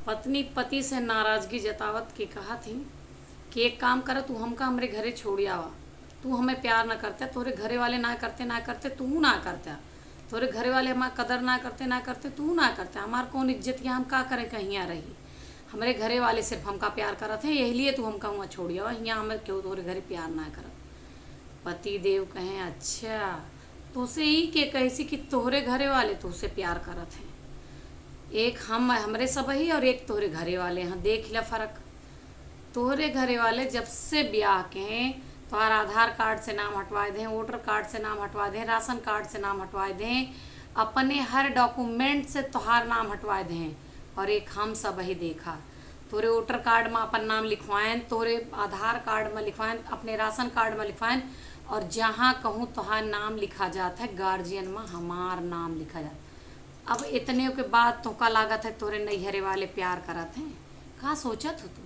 पत्नी पति से नाराजगी जतावत के कहा थी कि एक काम कर, तू हमका हमरे घरे छोड़ी आवा। तू हमें प्यार ना करते, तोरे घरे वाले ना करते ना करते, तू ना करता। तोरे घरे वाले हमार कदर ना करते ना करते, तू ना करता। हमार कौन इज्जत या हम का करें कहीं आ रही। हमारे घरे वाले सिर्फ हमका प्यार करत हैं, यही लिए तू हमका वहाँ छोड़ी आवा। यहाँ हमें क्यों तोरे घरे प्यार ना करत। पति देव कहें अच्छा तो से ही के कैसी कि तोहरे घरे वाले तुझसे प्यार करत हैं। एक हम हमरे सब ही और एक तोहरे घरे वाले हैं। देख ला फर्क। तोहरे घरे वाले जब से ब्याह के तोहार आधार कार्ड से नाम हटवा दें, वोटर कार्ड से नाम हटवा दें, राशन कार्ड से नाम हटवा दें, अपने हर डॉक्यूमेंट से तोहार नाम हटवा दें। और एक हम सब ही देखा तोरे वोटर कार्ड में अपन नाम लिखवाएं, तोरे आधार कार्ड में लिखवाएं, अपने राशन कार्ड में लिखवाएं, और जहाँ कहूँ तोहार नाम लिखा जाता है, गार्जियन में हमार नाम लिखा जाता। अब इतने के बाद तो का लागत है तोरे नैहरे वाले प्यार करत हैं। कहाँ सोचत हो तू।